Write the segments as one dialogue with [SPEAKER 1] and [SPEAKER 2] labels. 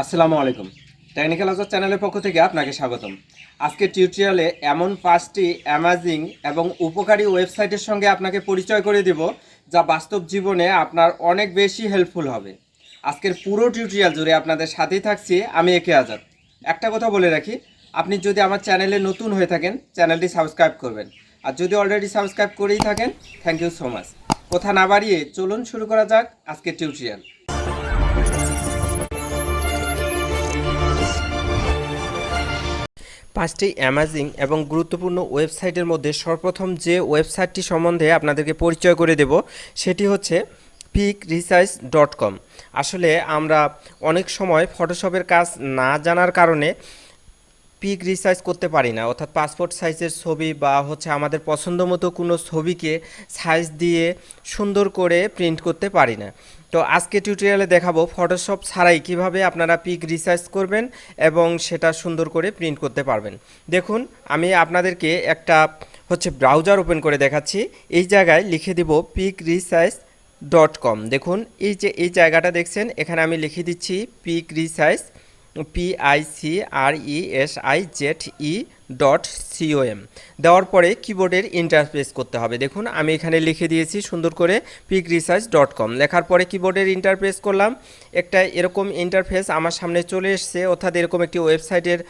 [SPEAKER 1] আসসালামু আলাইকুম। টেকনিক্যাল আজাদ চ্যানেলের পক্ষ থেকে আপনাকে স্বাগতম। আজকের টিউটোরিয়ালে এমন 5টি অ্যামাজিং এবং উপকারী ওয়েবসাইটের সঙ্গে আপনাকে পরিচয় করে দেব, যা বাস্তব জীবনে আপনার অনেক বেশি হেল্পফুল হবে। আজকের পুরো টিউটোরিয়াল জুড়ে আপনাদের সাথেই থাকছি আমি একে আজাদ। একটা কথা বলে রাখি, আপনি যদি আমার চ্যানেলে নতুন হয়ে থাকেন চ্যানেলটি সাবস্ক্রাইব করবেন, আর যদি অলরেডি সাবস্ক্রাইব করেই থাকেন থ্যাংক ইউ সো মাচ। কথা না বাড়িয়ে চলুন শুরু করা যাক আজকের টিউটোরিয়াল। 5টি অ্যামাজিং এবং গুরুত্বপূর্ণ ওয়েবসাইটের মধ্যে সর্বপ্রথম যে ওয়েবসাইটটি সম্বন্ধে আপনাদেরকে পরিচয় করে দেব সেটি হচ্ছে picrisize.com। আসলে আমরা অনেক সময় ফটোশপের কাজ না জানার কারণে পিক রিসাইজ করতে পারি না, অর্থাৎ পাসপোর্ট সাইজের ছবি বা আমাদের পছন্দ মতো কোনো ছবিকে সাইজ দিয়ে সুন্দর করে প্রিন্ট করতে পারি না। তো আজকে টিউটোরিয়ালে দেখাবো ফটোশপ ছাড়াই কিভাবে আপনারা পিক রিসাইজ করবেন এবং সেটা সুন্দর করে প্রিন্ট করতে পারবেন। দেখুন, আমি আপনাদেরকে একটা ব্রাউজার ওপেন করে দেখাচ্ছি। এই জায়গায় লিখে দিব picrisize.com। দেখুন, এই জায়গাটা দেখছেন, এখানে আমি লিখে দিচ্ছি picrisize PICRESIZE.com। দেওয়ার পরে কিবোর্ডের ইন্টারফেস করতে হবে। দেখুন, আমি এখানে লিখে দিয়েছি সুন্দর করে picrisize.com। লেখার পরে কিবোর্ডের ইন্টারফেস করলাম। একটা এরকম ইন্টারফেস আমার সামনে চলে এসছে, অর্থাৎ এরকম একটি ওয়েবসাইটের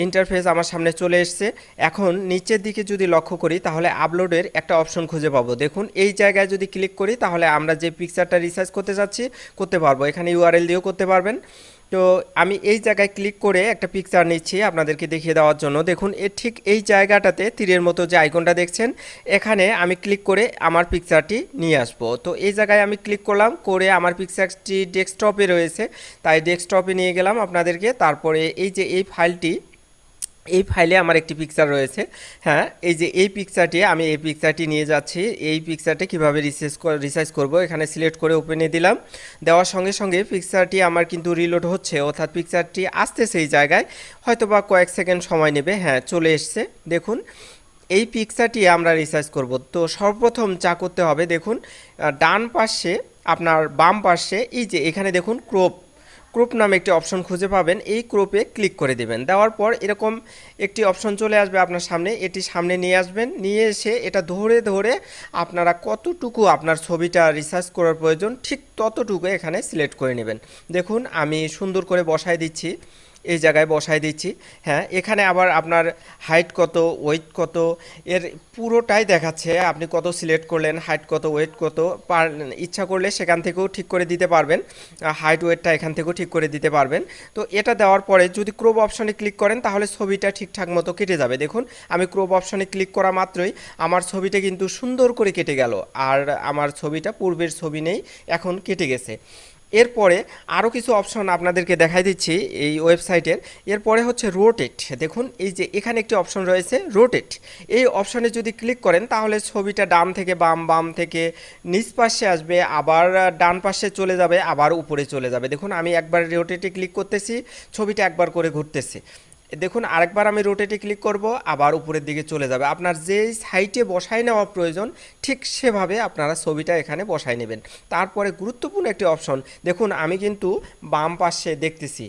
[SPEAKER 1] ইন্টারফেস আমার সামনে চলে এসছে। এখন নিচের দিকে যদি লক্ষ্য করি তাহলে আপলোডের একটা অপশন খুঁজে পাবো। দেখুন, এই জায়গায় যদি ক্লিক করি তাহলে আমরা যে পিকচারটা রিসার্চ করতে যাচ্ছি করতে পারবো। এখানে ইউআরএল দিয়েও করতে পারবেন। তো আমি এই জায়গায় ক্লিক করে একটা পিকচার নিচ্ছি আপনাদেরকে দেখিয়ে দেওয়ার জন্য। দেখুন, ঠিক এই জায়গাটাতে তীরের মতো যে আইকনটা দেখছেন, এখানে আমি ক্লিক করে আমার পিকচারটি নিয়ে আসবো। তো এই জায়গায় আমি ক্লিক করলাম, করে আমার পিকচারটি ডেস্কটপে রয়েছে, তাই ডেস্কটপে নিয়ে গেলাম আপনাদেরকে। তারপরে এই ফাইলে আমার একটি পিকচার রয়েছে। হ্যাঁ, এই পিকচারটি নিয়ে যাচ্ছি। এই পিকচারটি কীভাবে রিসাইজ করব, এখানে সিলেক্ট করে ওপেনে দিলাম। দেওয়ার সঙ্গে সঙ্গে পিকচারটি আমার কিন্তু রিলোড হচ্ছে, অর্থাৎ পিকচারটি আসতেছে এই জায়গায়, হয়তো বা কয়েক সেকেন্ড সময় নেবে। হ্যাঁ, চলে এসছে। দেখুন, এই পিকচারটি আমরা রিসাইজ করব। তো সর্বপ্রথম যা করতে হবে, দেখুন ডান পাশে আপনার বাম পাশে এখানে দেখুন ক্রপ নামে একটি অপশন খুঁজে পাবেন। এই ক্রপে ক্লিক করে দেবেন। দেওয়ার পর এরকম একটি অপশন চলে আসবে আপনার সামনে। এটি সামনে নিয়ে আসবেন, নিয়ে এসে এটা ধরে ধরে আপনারা কতটুকু আপনার ছবিটা রিসার্চ করার প্রয়োজন ঠিক ততটুকু এখানে সিলেক্ট করে নেবেন। দেখুন, আমি সুন্দর করে বসায় দিচ্ছি, এই জায়গায় বসায় দিচ্ছি। হ্যাঁ, এখানে আবার আপনার হাইট কত, ওয়েট কত, এর পুরোটাই দেখাচ্ছে। আপনি কত সিলেক্ট করলেন, হাইট কত, ওয়েট কত, ইচ্ছা করলে সেখান থেকেও ঠিক করে দিতে পারবেন। হাইট ওয়েটটা এখান থেকেও ঠিক করে দিতে পারবেন। তো এটা দেওয়ার পরে যদি ক্রপ অপশনে ক্লিক করেন তাহলে ছবিটা ঠিকঠাক মতো কেটে যাবে। দেখুন, আমি ক্রপ অপশনে ক্লিক করা মাত্রই আমার ছবিটা কিন্তু সুন্দর করে কেটে গেল, আর আমার ছবিটা পূর্বের ছবি নেই, এখন কেটে গেছে। এরপরে আরও কিছু অপশন আপনাদেরকে দেখাই দিচ্ছি এই ওয়েবসাইটের। এরপরে রোটেট। দেখুন, এখানে একটি অপশন রয়েছে রোটেট। এই অপশনে যদি ক্লিক করেন তাহলে ছবিটা ডান থেকে বাম, বাম থেকে নিচ পাশে আসবে, আবার ডান পাশে চলে যাবে, আবার উপরে চলে যাবে। দেখুন, আমি একবার রোটেটে ক্লিক করতেছি, ছবিটা একবার করে ঘুরতেছে। দেখুন, আরেকবার আমি রোটেটে ক্লিক করব, আবার উপরের দিকে চলে যাবে। আপনার যে সাইটে বসায় নেওয়া প্রয়োজন ঠিক সেভাবে আপনারা ছবিটা এখানে বসায় নেবেন। তারপরে গুরুত্বপূর্ণ একটি অপশন, দেখুন আমি কিন্তু বাম পাশে দেখতেছি।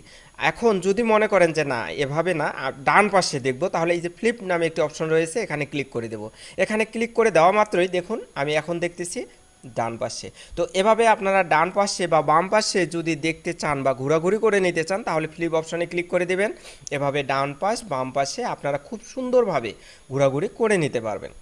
[SPEAKER 1] এখন যদি মনে করেন যে না, এভাবে না, ডান পাশে দেখব, তাহলে এই যে ফ্লিপ নামে একটি অপশন রয়েছে, এখানে ক্লিক করে দেব। এখানে ক্লিক করে দেওয়া মাত্রই দেখুন আমি এখন দেখতেছি ডান পাশে। তো এভাবে আপনারা ডান পাশে বা বাম পাশে যদি দেখতে চান বা ঘোরাঘুরি করে নিতে চান তাহলে ফ্লিপ অপশনে ক্লিক করে দেবেন। এভাবে ডান পাশ বাম পাশে আপনারা খুব সুন্দরভাবে ঘোরাঘুরি করে নিতে পারবেন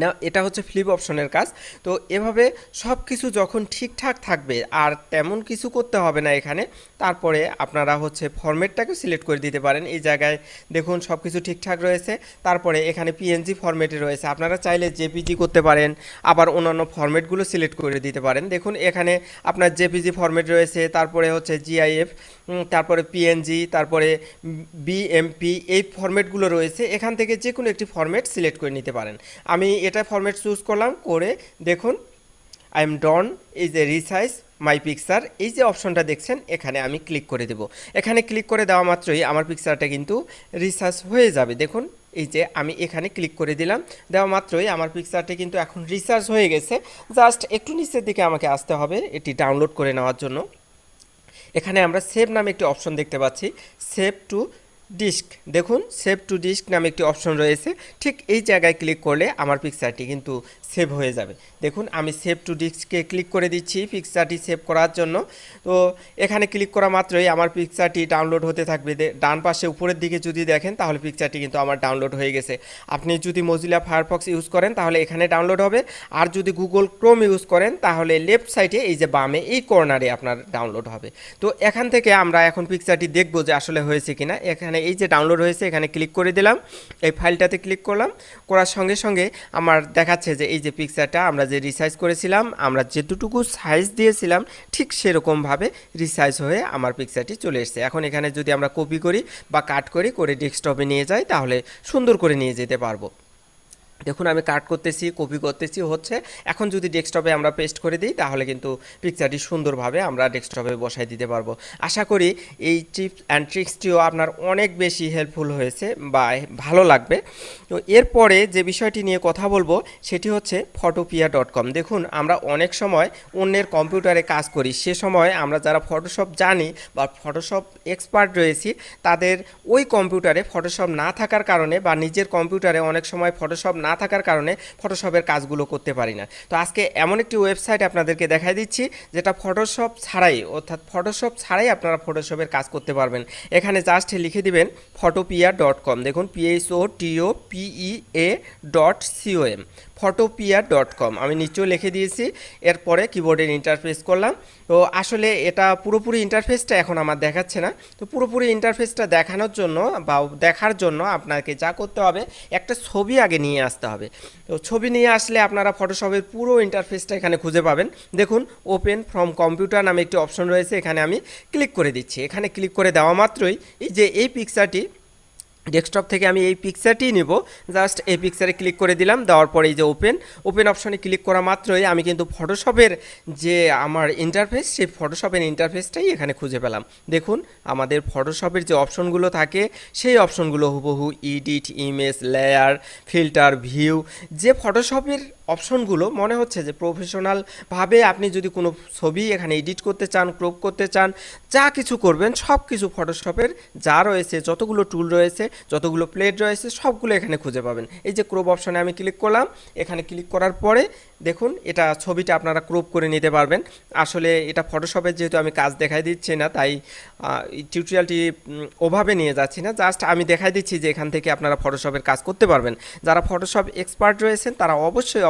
[SPEAKER 1] না। এটা ফ্লিপ অপশনের কাজ। তো এভাবে সব কিছু যখন ঠিকঠাক থাকবে আর তেমন কিছু করতে হবে না এখানে, তারপরে আপনারা ফরম্যাটটাকে সিলেক্ট করে দিতে পারেন। এই জায়গায় দেখুন সব কিছু ঠিকঠাক রয়েছে। তারপরে এখানে পিএনজি ফরম্যাটে রয়েছে, আপনারা চাইলে জেপিজি করতে পারেন, আবার অন্যান্য ফরম্যাটগুলো সিলেক্ট করে দিতে পারেন। দেখুন, এখানে আপনার জেপিজি ফরম্যাট রয়েছে, তারপরে জিআইএফ, তারপরে পিএনজি, তারপরে বিএমপি, এই ফরম্যাটগুলো রয়েছে। এখান থেকে যে কোনো একটি ফরম্যাট সিলেক্ট করে নিতে পারেন। আমি এটা ফরম্যাট চুজ করলাম, করে দেখুন I am done resize my picture, এই যে অপশনটা দেখছেন এখানে আমি ক্লিক করে দেব। এখানে ক্লিক করে দেওয়া মাত্রই আমার পিকচারটা কিন্তু রিসার্চ হয়ে যাবে। দেখুন, আমি এখানে ক্লিক করে দিলাম, দেওয়া মাত্রই আমার পিকচারটা কিন্তু এখন রিসার্চ হয়ে গেছে। জাস্ট একটু নিচের দিকে আমাকে আসতে হবে এটি ডাউনলোড করে নেওয়ার জন্য। এখানে আমরা সেভ নামে একটি অপশন দেখতে পাচ্ছি, সেভ টু ডিস্ক। দেখুন সেভ টু ডিস্ক নামে একটি অপশন রয়েছে, ঠিক এই জায়গায় ক্লিক করলে আমার পিকচারটি কিন্তু সেভ হয়ে যাবে। দেখুন আমি সেভ টু ডিস্কে ক্লিক করে দিচ্ছি পিকচারটি সেভ করার জন্য। তো এখানে ক্লিক করা মাত্রই আমার পিকচারটি ডাউনলোড হতে থাকবে। ডান পাশে উপরের দিকে যদি দেখেন তাহলে পিকচারটি কিন্তু আমার ডাউনলোড হয়ে গেছে। আপনি যদি মজিলা ফায়ারফক্স ইউজ করেন তাহলে এখানে ডাউনলোড হবে, আর যদি গুগল ক্রোম ইউজ করেন তাহলে লেফট সাইডে এই যে বামে এই কর্নারে আপনার ডাউনলোড হবে। তো এখান থেকে আমরা এখন পিকচারটি দেখব যে আসলে হয়েছে কিনা। এখানে এই যে ডাউনলোড হয়েছে এখানে ক্লিক করে দিলাম, এই ফাইলটাতে ক্লিক করলাম, করার সঙ্গে সঙ্গে আমার দেখাচ্ছে যে এই যে পিকচারটা আমরা যে রিসাইজ করেছিলাম, আমরা যেটুকু সাইজ দিয়েছিলাম ঠিক সেরকমভাবে রিসাইজ হয়ে আমার পিকচারটি চলে এসেছে। এখন এখানে যদি আমরা কপি করি বা কাট করি করে ডেস্কটপে নিয়ে যাই তাহলে সুন্দর করে নিয়ে যেতে পারবো। দেখুন আমি কাট করতেছি, কপি করতেছি, হচ্ছে। এখন যদি ডেস্কটপে আমরা পেস্ট করে দিই তাহলে কিন্তু পিকচারটি সুন্দরভাবে আমরা ডেস্কটপে বসাই দিতে পারবো। আশা করি এই টিপস অ্যান্ড ট্রিক্সটিও আপনার অনেক বেশি হেল্পফুল হয়েছে বা ভালো লাগবে। তো এরপরে যে বিষয়টি নিয়ে কথা বলবো সেটি হচ্ছে photopia.com। দেখুন আমরা অনেক সময় অন্যের কম্পিউটারে কাজ করি, সে সময় আমরা যারা ফটোশপ জানি বা ফটোশপ এক্সপার্ট রয়েছি তাদের ওই কম্পিউটারে ফটোশপ না থাকার কারণে বা নিজের কম্পিউটারে অনেক সময় ফটোশপ না থাকার কারণে ফটোশপের কাজগুলো করতে পারি না। তো আজকে এমন একটি ওয়েবসাইট আপনাদেরকে দেখাই দিচ্ছি যেটা ফটোশপ ছাড়াই, অর্থাৎ ফটোশপ ছাড়াই আপনারা ফটোশপের কাজ করতে পারবেন। এখানে জাস্ট লিখে দিবেন photopia.com। দেখুন photopea.com, photopia.com আমি নিচেও লিখে দিয়েছি। এরপরে কিবোর্ডের ইন্টারফেস করলাম। তো আসলে এটা পুরোপুরি ইন্টারফেসটা এখন আমার দেখাচ্ছে না। তো পুরোপুরি ইন্টারফেসটা দেখানোর জন্য বা দেখার জন্য আপনাকে যা করতে হবে একটা ছবি আগে নিয়ে আসতে হবে। তো ছবি নিয়ে আসলে আপনারা ফটোশপের পুরো ইন্টারফেসটা এখানে খুঁজে পাবেন। দেখুন ওপেন ফ্রম কম্পিউটার নামে একটি অপশন রয়েছে, এখানে আমি ক্লিক করে দিচ্ছি। এখানে ক্লিক করে দেওয়া মাত্রই এই যে এই পিকচারটি ডেস্কটপ থেকে আমি এই পিকচারটি নিব, জাস্ট এই পিকচারে ক্লিক করে দিলাম। দেওয়ার পরে এই যে ওপেন অপশনে ক্লিক করা মাত্রই আমি কিন্তু ফটোশপের যে আমার ইন্টারফেস সেই ফটোশপের ইন্টারফেসটাই এখানে খুঁজে পেলাম। দেখুন আমাদের ফটোশপের যে অপশনগুলো থাকে সেই অপশনগুলো হুবহু edit, image, layer, filter, view, যে ফটোশপের অপশনগুলো মনে হচ্ছে যে প্রফেশনালভাবে আপনি যদি কোনো ছবি এখানে এডিট করতে চান, ক্রপ করতে চান, যা কিছু করবেন সব কিছু ফটোশপের যা রয়েছে, যতগুলো টুল রয়েছে, যতগুলো প্লেট রয়েছে সবগুলো এখানে খুঁজে পাবেন। এই যে ক্রপ অপশনে আমি ক্লিক করলাম, এখানে ক্লিক করার পরে দেখুন এটা ছবিটা আপনারা ক্রপ করে নিতে পারবেন। আসলে এটা ফটোশপের যেহেতু আমি কাজ দেখাই দিচ্ছি না তাই টিউটোরিয়ালটি ওভাবে নিয়ে যাচ্ছি না, জাস্ট আমি দেখাই দিচ্ছি যে এখান থেকে আপনারা ফটোশপের কাজ করতে পারবেন। যারা ফটোশপ এক্সপার্ট রয়েছেন তারা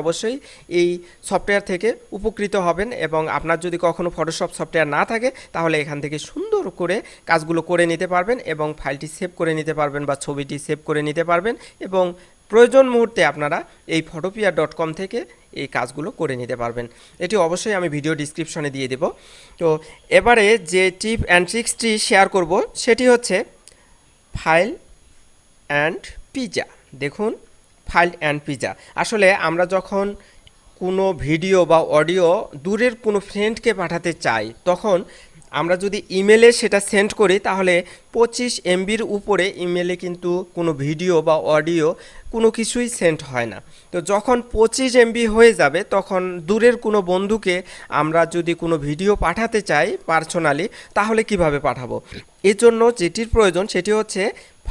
[SPEAKER 1] অবশ্যই এই সফটওয়্যার থেকে উপকৃত হবেন, এবং আপনার যদি কখনো ফটোশপ সফটওয়্যার না থাকে তাহলে এখান থেকে সুন্দর করে কাজগুলো করে নিতে পারবেন এবং ফাইলটি সেভ করে নিতে পারবেন বা ছবিটি সেভ করে নিতে পারবেন, এবং প্রয়োজন মুহূর্তে আপনারা এই photopia.com থেকে এই কাজগুলো করে নিতে পারবেন। এটি অবশ্যই আমি ভিডিও ডিসক্রিপশনে দিয়ে দেব। তো এবারে যে টিপ অ্যান্ড ট্রিক্সটি শেয়ার করব সেটি হচ্ছে ফাইল অ্যান্ড পিজা। দেখুন ফাইল অ্যান্ড পিজা, আসলে আমরা যখন কোনো ভিডিও বা অডিও দূরের কোনো ফ্রেন্ডকে পাঠাতে চাই তখন আমরা যদি ইমেলে সেটা সেন্ড করি তাহলে 25 MBর উপরে ইমেলে কিন্তু কোনো ভিডিও বা অডিও কোনো কিছুই সেন্ড হয় না। তো যখন 25 MB হয়ে যাবে তখন দূরের কোনো বন্ধুকে আমরা যদি কোনো ভিডিও পাঠাতে চাই পার্সোনালি তাহলে কিভাবে পাঠাবো? এর জন্য যেটির প্রয়োজন সেটি হচ্ছে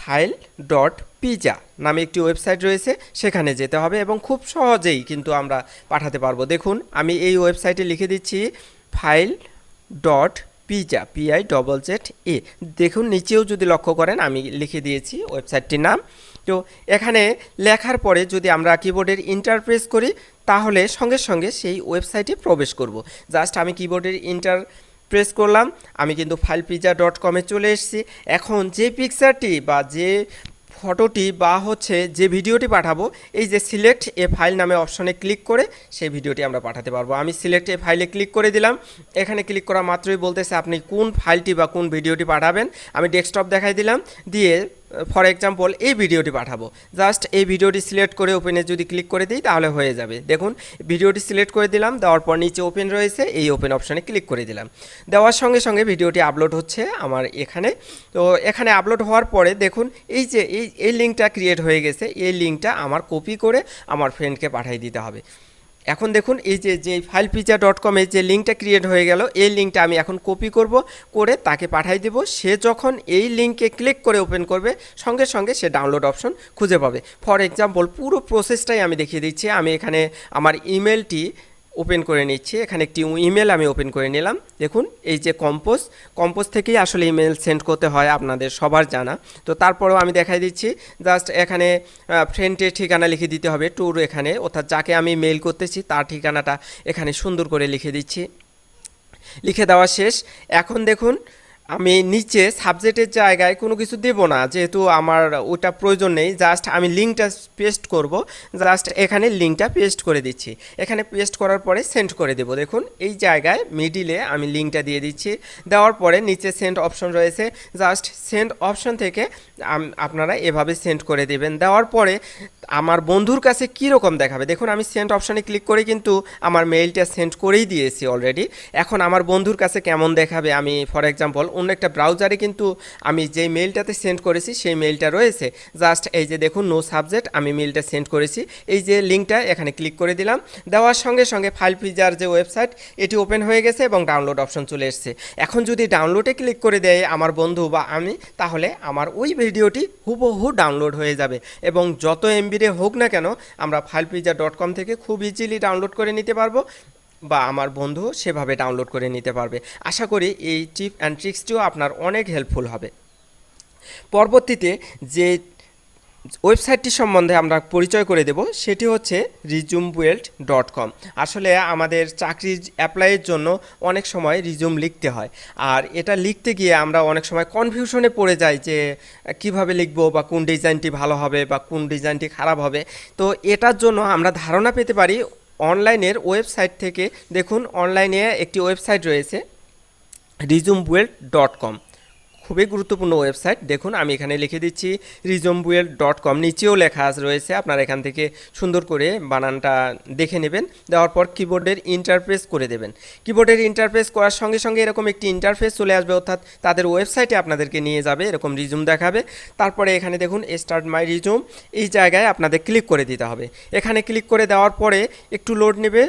[SPEAKER 1] file.pija নামে একটি ওয়েবসাইট রয়েছে, সেখানে যেতে হবে এবং খুব সহজেই কিন্তু আমরা পাঠাতে পারবো। দেখুন আমি এই ওয়েবসাইটে লিখে দিচ্ছি file.pija, PIZZA। দেখুন নিচেও যদি লক্ষ্য করেন আমি লিখে দিয়েছি ওয়েবসাইটটির নাম। তো এখানে লেখার পরে যদি আমরা কিবোর্ডের ইন্টারপ্রেস করি তাহলে সঙ্গে সঙ্গে সেই ওয়েবসাইটে প্রবেশ করব। জাস্ট আমি কিবোর্ডের প্রেস করলাম, আমি কিন্তু filepizza.com-এ চলে এসেছি। এখন যে পিকচারটি বা যে ফটোটি বা হচ্ছে যে ভিডিওটি পাঠাবো এই যে সিলেক্ট এ ফাইল নামে অপশনে ক্লিক করে সেই ভিডিওটি আমরা পাঠাতে পারবো। আমি সিলেক্ট এ ফাইলে ক্লিক করে দিলাম। এখানে ক্লিক করা মাত্রই বলতেছে আপনি কোন ফাইলটি বা কোন ভিডিওটি পাঠাবেন। আমি ডেস্কটপ দেখাই দিলাম, দিয়ে ফর এক্সাম্পল এই ভিডিওটি পাঠাবো। জাস্ট এই ভিডিওটি সিলেক্ট করে ওপেনে যদি ক্লিক করে দিই তাহলে হয়ে যাবে। দেখুন ভিডিওটি সিলেক্ট করে দিলাম, দেওয়ার পর নিচে ওপেন রয়েছে, এই ওপেন অপশানে ক্লিক করে দিলাম। দেওয়ার সঙ্গে সঙ্গে ভিডিওটি আপলোড হচ্ছে আমার এখানে। তো এখানে আপলোড হওয়ার পরে দেখুন এই যে এই লিঙ্কটা ক্রিয়েট হয়ে গেছে, এই লিঙ্কটা আমার কপি করে আমার ফ্রেন্ডকে পাঠিয়ে দিতে হবে। এখন দেখুন এই যে filepiza.com এর যে লিঙ্কটা ক্রিয়েট হয়ে গেল, এই লিঙ্কটা আমি এখন কপি করব, করে তাকে পাঠিয়ে দেব। সে যখন এই লিঙ্কে ক্লিক করে ওপেন করবে, সঙ্গে সঙ্গে সে ডাউনলোড অপশন খুঁজে পাবে। ফর এক্সাম্পল পুরো প্রসেসটাই আমি দেখিয়ে দিচ্ছি। আমি এখানে আমার ইমেলটি ওপেন করে নিচ্ছি। এখানে একটি ইমেল আমি ওপেন করে নিলাম। দেখুন এই যে কম্পোজ থেকেই আসলে ইমেল সেন্ড করতে হয়, আপনাদের সবার জানা। তো তারপরেও আমি দেখাই দিচ্ছি। জাস্ট এখানে ফ্রেন্ডের ঠিকানা লিখে দিতে হবে, ট্যুর এখানে, অর্থাৎ যাকে আমি মেইল করতেছি তার ঠিকানাটা এখানে সুন্দর করে লিখে দিচ্ছি। লিখে দেওয়া শেষ। এখন দেখুন আমি নিচে সাবজেক্টের জায়গায় কোনো কিছু দেব না, যেহেতু আমার ওটা প্রয়োজন নেই। জাস্ট আমি লিঙ্কটা পেস্ট করব। জাস্ট এখানে লিঙ্কটা পেস্ট করে দিচ্ছি। এখানে পেস্ট করার পরে সেন্ড করে দেব। দেখুন এই জায়গায় মিডিলে আমি লিঙ্কটা দিয়ে দিচ্ছি। দেওয়ার পরে নিচে সেন্ড অপশন রয়েছে, জাস্ট সেন্ড অপশন থেকে আপনারা এভাবে সেন্ড করে দেবেন। দেওয়ার পরে আমার বন্ধুর কাছে কীরকম দেখাবে, দেখুন আমি সেন্ড অপশানে ক্লিক করে কিন্তু আমার মেইলটা সেন্ড করেই দিয়েছি অলরেডি। এখন আমার বন্ধুর কাছে কেমন দেখাবে, আমি ফর এক্সাম্পল অন্য একটা ব্রাউজারে কিন্তু আমি যেই মেইলটাতে সেন্ড করেছি সেই মেইলটা রয়েছে। জাস্ট এই যে দেখুন নো সাবজেক্ট, আমি মেইলটা সেন্ড করেছি। এই যে লিঙ্কটা এখানে ক্লিক করে দিলাম। দেওয়ার সঙ্গে সঙ্গে ফাইলপিজার যে ওয়েবসাইট এটি ওপেন হয়ে গেছে এবং ডাউনলোড অপশন চলে এসেছে। এখন যদি ডাউনলোডে ক্লিক করে দেয় আমার বন্ধু বা আমি, তাহলে আমার ওই ভিডিওটি হুবহু ডাউনলোড হয়ে যাবে এবং যত এমবিরে হোক না কেন আমরা filepiza.com থেকে খুব ইজিলি ডাউনলোড করে নিতে পারবো, বা আমার বন্ধু সেভাবে ডাউনলোড করে নিতে পারবে। আশা করি এই টিপ অ্যান্ড ট্রিক্সটিও আপনার অনেক হেল্পফুল হবে। পরবর্তীতে যে ওয়েবসাইটটি সম্বন্ধে আমরা পরিচয় করে দেব সেটি হচ্ছে resumebuild.com। আসলে আমাদের চাকরি অ্যাপ্লাইয়ের জন্য অনেক সময় রিজুম লিখতে হয়, আর এটা লিখতে গিয়ে আমরা অনেক সময় কনফিউশনে পড়ে যাই যে কিভাবে লিখবো বা কোন ডিজাইনটি ভালো হবে বা কোন ডিজাইনটি খারাপ হবে। তো এটার জন্য আমরা ধারণা পেতে পারি অনলাইনের ওয়েবসাইট থেকে। দেখুন অনলাইনে একটি ওয়েবসাইট রয়েছে resumebuild.com, খুবই গুরুত্বপূর্ণ ওয়েবসাইট। দেখুন আমি এখানে লিখে দিচ্ছি resumebuild.com, নিচেও লেখা রয়েছে, আপনারা এখান থেকে সুন্দর করে বানানটা দেখে নেবেন। দেওয়ার পর কিবোর্ডের ইন্টারফেস করে দেবেন। কিবোর্ডের ইন্টারফেস করার সঙ্গে সঙ্গে এরকম একটি ইন্টারফেস চলে আসবে, অর্থাৎ তাদের ওয়েবসাইটে আপনাদেরকে নিয়ে যাবে, এরকম রিজুম দেখাবে। তারপরে এখানে দেখুন স্টার্ট মাই রিজুম, এই জায়গায় আপনাদের ক্লিক করে দিতে হবে। এখানে ক্লিক করে দেওয়ার পরে একটু লোড নেবে।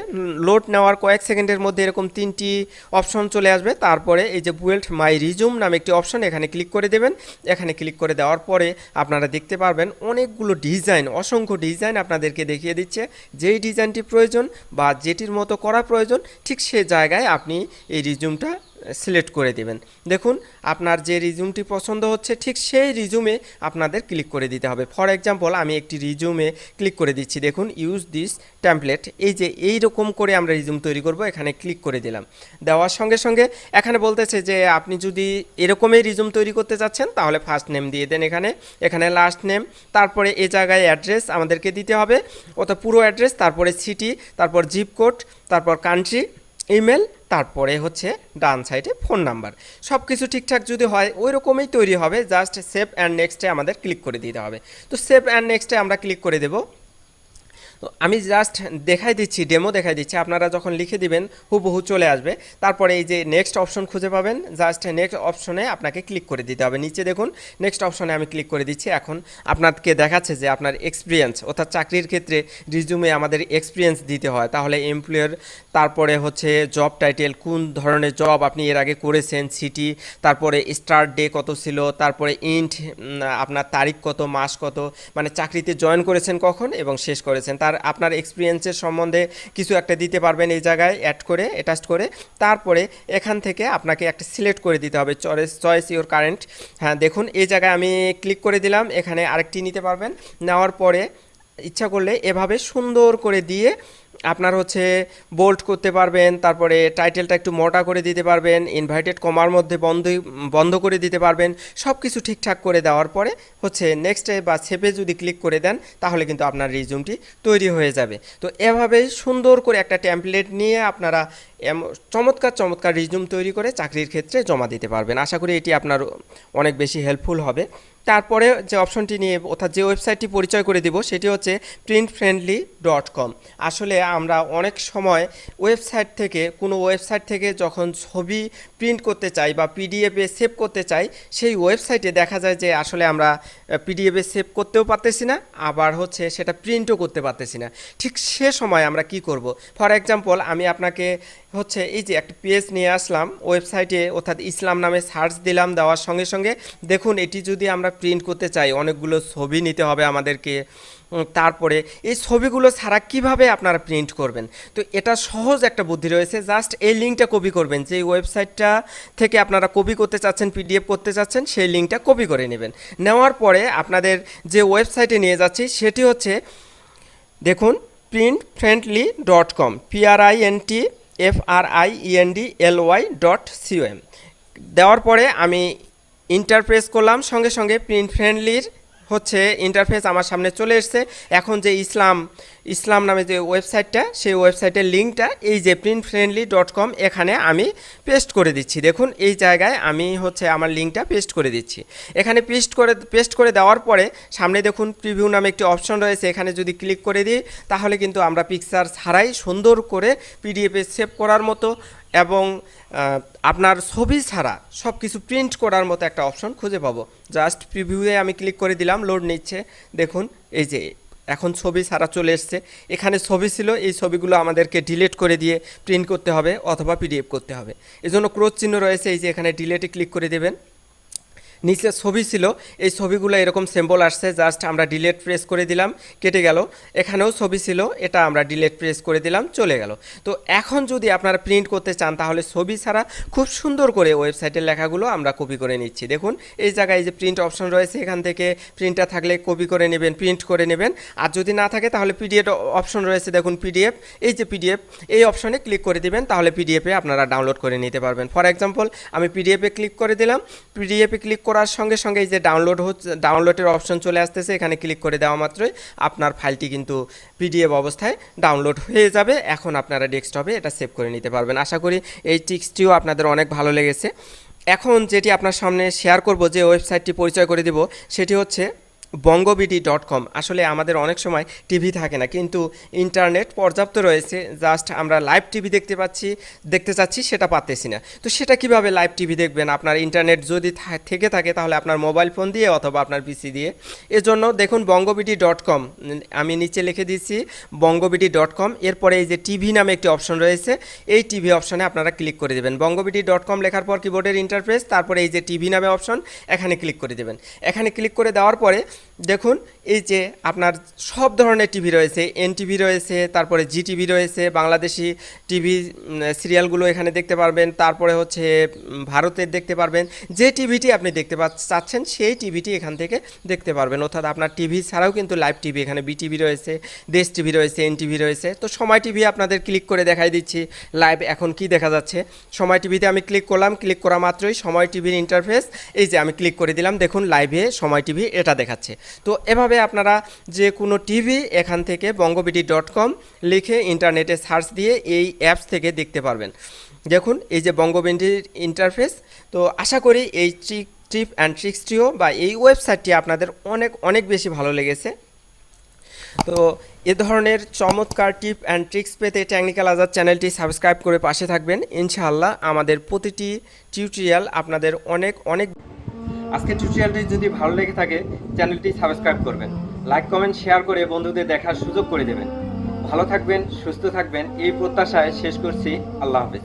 [SPEAKER 1] লোড নেওয়ার কয়েক সেকেন্ডের মধ্যে এরকম 3টি অপশন চলে আসবে। তারপরে এই যে বুয়েল্ট মাই রিজুম নামে একটি অপশন, এখানে ক্লিক করে দেবেন। এখানে ক্লিক করে দেওয়ার পরে আপনারা দেখতে পারবেন অনেকগুলো ডিজাইন, অসংখ্য ডিজাইন আপনাদেরকে দেখিয়ে দিচ্ছে। যেই ডিজাইনটি প্রয়োজন বা যেটির মতো করা প্রয়োজন, ঠিক সে জায়গায় আপনি এই রিজুমটা সিলেক্ট করে দেবেন। দেখুন আপনার যে রিজুমটি পছন্দ হচ্ছে ঠিক সেই রিজুমে আপনাদের ক্লিক করে দিতে হবে। ফর এক্সাম্পল আমি একটি রিজুমে ক্লিক করে দিচ্ছি। দেখুন ইউজ দিস টেমপ্লেট, এই যে এইরকম করে আমরা রিজুম তৈরি করব, এখানে ক্লিক করে দিলাম। দেওয়ার সঙ্গে সঙ্গে এখানে বলতেছে যে আপনি যদি এরকমই রিজুম তৈরি করতে চাচ্ছেন তাহলে ফার্স্ট নেম দিয়ে দেন, এখানে লাস্ট নেম, তারপরে এই জায়গায় অ্যাড্রেস আমাদেরকে দিতে হবে, অর্থাৎ পুরো অ্যাড্রেস, তারপরে সিটি, তারপর জিপ কোড, তারপর কান্ট্রি, ইমেল, তারপরে হচ্ছে ডান সাইডে ফোন নাম্বার। সব কিছু ঠিকঠাক যদি হয় ওই রকমই তৈরি হবে। জাস্ট সেভ অ্যান্ড নেক্সটে আমাদের ক্লিক করে দিতে হবে। তো সেভ অ্যান্ড নেক্সটে আমরা ক্লিক করে দেব। তো আমি জাস্ট দেখাই দিচ্ছি, ডেমো দেখাই দিচ্ছি। আপনারা যখন লিখে দিবেন হুবহু চলে আসবে। তারপরে এই যে নেক্সট অপশন খুঁজে পাবেন, জাস্ট নেক্সট অপশনে আপনাকে ক্লিক করে দিতে হবে। নিচে দেখুন নেক্সট অপশনে আমি ক্লিক করে দিচ্ছি। এখন আপনাকে দেখাচ্ছে যে আপনার এক্সপিরিয়েন্স, অর্থাৎ চাকরির ক্ষেত্রে রিজুমে আমাদের এক্সপিরিয়েন্স দিতে হয়। তাহলে এমপ্লয়ার, তারপরে হচ্ছে জব টাইটেল, কোন ধরনের জব আপনি এর আগে করেছেন, সিটি, তারপরে স্টার্ট ডে কত ছিল, তারপরে ইন্ট আপনার তারিখ কত, মাস কত, মানে চাকরিতে জয়েন করেছেন কখন এবং শেষ করেছেন, তার আপনার এক্সপিরিয়েন্সের সম্বন্ধে কিছু একটা দিতে পারবেন এই জায়গায় অ্যাড করে, অ্যাটাচ করে। তারপরে এখান থেকে আপনাকে একটা সিলেক্ট করে দিতে হবে, চয়েস ইওর কারেন্ট। হ্যাঁ দেখুন এই জায়গায় আমি ক্লিক করে দিলাম। এখানে আরেকটি নিতে পারবেন। নেওয়ার পরে ইচ্ছা করলে এভাবে সুন্দর করে দিয়ে আপনার হচ্ছে বোল্ড করতে পারবেন। তারপরে টাইটেলটা একটু মোটা করে দিতে পারবেন, ইনভার্টেড কমার মধ্যে বন্ধ করে দিতে পারবেন। সব কিছু ঠিকঠাক করে দেওয়ার পরে হচ্ছে নেক্সটে বা সেভে যদি ক্লিক করে দেন তাহলে কিন্তু আপনার রিজুমটি তৈরি হয়ে যাবে। তো এভাবেই সুন্দর করে একটা টেমপ্লেট নিয়ে আপনারা চমৎকার চমৎকার রিজুম তৈরি করে চাকরির ক্ষেত্রে জমা দিতে পারবেন। আশা করি এটি আপনার অনেক বেশি হেল্পফুল হবে। তারপরে যে অপশনটি নিয়ে অর্থাৎ যে ওয়েবসাইটটি পরিচয় করে দিব সেটি হচ্ছে printfriendly.com। আসলে আমরা অনেক সময় কোনো ওয়েবসাইট থেকে যখন ছবি প্রিন্ট করতে চাই বা পিডিএফে সেভ করতে চাই, সেই ওয়েবসাইটে দেখা যায় যে আসলে আমরা পিডিএফে সেভ করতেও পারতেছি না, আবার হচ্ছে সেটা প্রিন্টও করতে পারতেছি না। ঠিক সে সময় আমরা কি করব? ফর এক্সাম্পল আমি আপনাকে হচ্ছে এই যে একটা পেজ নিয়ে আসলাম ওয়েবসাইটে, অর্থাৎ ইসলাম নামে সার্চ দিলাম, দেওয়ার সঙ্গে সঙ্গে দেখুন এটি যদি আমরা প্রিন্ট করতে চাই অনেকগুলো ছবি নিতে হবে আমাদেরকে। তারপরে এই ছবিগুলো ছাড়া কিভাবে আপনারা প্রিন্ট করবেন? তো এটা সহজ একটা বুদ্ধি রয়েছে। জাস্ট এই লিঙ্কটা কপি করবেন, যে ওয়েবসাইটটা থেকে আপনারা কপি করতে চাচ্ছেন, পিডিএফ করতে চাচ্ছেন, সেই লিঙ্কটা কপি করে নেবেন। নেওয়ার পরে আপনাদের যে ওয়েবসাইটে নিয়ে যাচ্ছি সেটি হচ্ছে দেখুন printfriendly.com, printfriendly.com। দেওয়ার পরে আমি ইন্টারপ্রেস করলাম, সঙ্গে সঙ্গে প্রিন্ট ফ্রেন্ডলির হচ্ছে ইন্টারফেস আমার সামনে চলে এসছে। এখন যে ইসলাম নামে যে ওয়েবসাইটটা, সেই ওয়েবসাইটের লিঙ্কটা এই যে printfriendly.com এখানে আমি পেস্ট করে দিচ্ছি। দেখুন এই জায়গায় আমি হচ্ছে আমার লিঙ্কটা পেস্ট করে দিচ্ছি। এখানে পেস্ট করে দেওয়ার পরে সামনে দেখুন প্রিভিউ নামে একটি অপশন রয়েছে, এখানে যদি ক্লিক করে দিই তাহলে কিন্তু আমরা পিকচার ছাড়াই সুন্দর করে পিডিএফে সেভ করার মতো এবং আপনার ছবি ছাড়া সব কিছু প্রিন্ট করার মতো একটা অপশন খুঁজে পাবো। জাস্ট প্রিভিউয়ে আমি ক্লিক করে দিলাম, লোড নিচ্ছে। দেখুন এই যে এখন ছবি ছাড়া চলে এসছে। এখানে ছবি ছিল, এই ছবিগুলো আমাদেরকে ডিলিট করে দিয়ে প্রিন্ট করতে হবে অথবা পিডিএফ করতে হবে। এজন্য ক্রস চিহ্ন রয়েছে, এই যে এখানে ডিলিটে ক্লিক করে দেবেন। নিচে ছবি ছিল, এই ছবিগুলো এরকম সিম্বল আসছে, জাস্ট আমরা ডিলিট প্রেস করে দিলাম, কেটে গেল। এখানেও ছবি ছিল, এটা আমরা ডিলিট প্রেস করে দিলাম, চলে গেল। তো এখন যদি আপনারা প্রিন্ট করতে চান তাহলে ছবি ছাড়া খুব সুন্দর করে ওয়েবসাইটের লেখাগুলো আমরা কপি করে নিচ্ছি। দেখুন এই জায়গায় যে প্রিন্ট অপশন রয়েছে, এখান থেকে প্রিন্টার থাকলে কপি করে নেবেন, প্রিন্ট করে নেবেন। আর যদি না থাকে তাহলে পিডিএফ অপশন রয়েছে, দেখুন পিডিএফ, এই যে পিডিএফ, এই অপশনে ক্লিক করে দিবেন, তাহলে পিডিএফে আপনারা ডাউনলোড করে নিতে পারবেন। ফর এক্সাম্পল আমি পিডিএফে ক্লিক করে দিলাম, পিডিএফে ক্লিক করার সঙ্গে সঙ্গে এই যে ডাউনলোডের অপশন চলে আসতেছে, এখানে ক্লিক করে দেওয়া মাত্রই আপনার ফাইলটি কিন্তু পিডিএফ অবস্থায় ডাউনলোড হয়ে যাবে। এখন আপনারা ডেস্কটপে এটা সেভ করে নিতে পারবেন। আশা করি এই টিপসটিও আপনাদের অনেক ভালো লেগেছে। এখন যেটি আপনার সামনে শেয়ার করব, যে ওয়েবসাইটটি পরিচয় করে দিব, সেটি হচ্ছে বঙ্গবিডি.com। আসলে আমাদের অনেক সময় টিভি থাকে না, কিন্তু ইন্টারনেট পর্যাপ্ত রয়েছে, জাস্ট আমরা লাইভ টিভি দেখতে চাচ্ছি, সেটা পাচ্ছি না। তো সেটা কিভাবে লাইভ টিভি দেখবেন? আপনার ইন্টারনেট যদি থেকে থাকে তাহলে আপনার মোবাইল ফোন দিয়ে অথবা আপনার পিসি দিয়ে। এজন্য দেখুন বঙ্গবিডি.com, আমি নিচে লিখে দিচ্ছি বঙ্গবিডি.com। এরপরে এই যে টিভি নামে একটি অপশন রয়েছে, এই টিভি অপশনে আপনারা ক্লিক করে দেবেন। বঙ্গবিডি.com লেখার পর কিবোর্ডের ইন্টারফেস, তারপরে এই যে টিভি নামে অপশন, এখানে ক্লিক করে দেবেন। এখানে ক্লিক করে দেওয়ার পরে দেখুন এই যে আপনার সব ধরনের টিভি রয়েছে, এনটিভি রয়েছে, তারপরে জিটিভি রয়েছে, বাংলাদেশি টিভি সিরিয়ালগুলো এখানে দেখতে পারবেন, তারপরে হচ্ছে ভারতের দেখতে পারবেন। যে টিভিটি আপনি দেখতে চাচ্ছেন সেই টিভিটি এখান থেকে দেখতে পারবেন। অর্থাৎ আপনার টিভি ছাড়াও কিন্তু লাইভ টিভি, এখানে বিটিভি রয়েছে, দেশ টিভি রয়েছে, এনটিভি রয়েছে। তো সময় টিভি আপনাদের ক্লিক করে দেখাই দিচ্ছি লাইভ এখন কি দেখা যাচ্ছে। সময় টিভিতে আমি ক্লিক করলাম, ক্লিক করা মাত্রই সময় টিভির ইন্টারফেস, এই যে আমি ক্লিক করে দিলাম, দেখুন লাইভে সময় টিভি এটা দেখাচ্ছে। তো এভাবে আপনারা যে কোনো টিভি এখান থেকে বঙ্গবিডি.com লিখে ইন্টারনেটে সার্চ দিয়ে এই অ্যাপস থেকে দেখতে পারবেন। দেখুন এই যে বঙ্গবিডির ইন্টারফেস। তো আশা করি এই টিপ অ্যান্ড ট্রিক্সটিও বা এই ওয়েবসাইটটি আপনাদের অনেক অনেক বেশি ভালো লেগেছে। তো এ ধরনের চমৎকার টিপ অ্যান্ড ট্রিক্স পেতে টেকনিক্যাল আজাদ চ্যানেলটি সাবস্ক্রাইব করে পাশে থাকবেন। ইনশাআল্লাহ আমাদের প্রতিটি টিউটোরিয়াল আপনাদের অনেক অনেক। আজকের টিউটোরিয়ালটি যদি ভালো লেগে থাকে চ্যানেলটি সাবস্ক্রাইব করবেন, লাইক কমেন্ট শেয়ার করে বন্ধুদের দেখার সুযোগ করে দেবেন। ভালো থাকবেন, সুস্থ থাকবেন, এই প্রত্যাশায় শেষ করছি। আল্লাহ হাফেজ।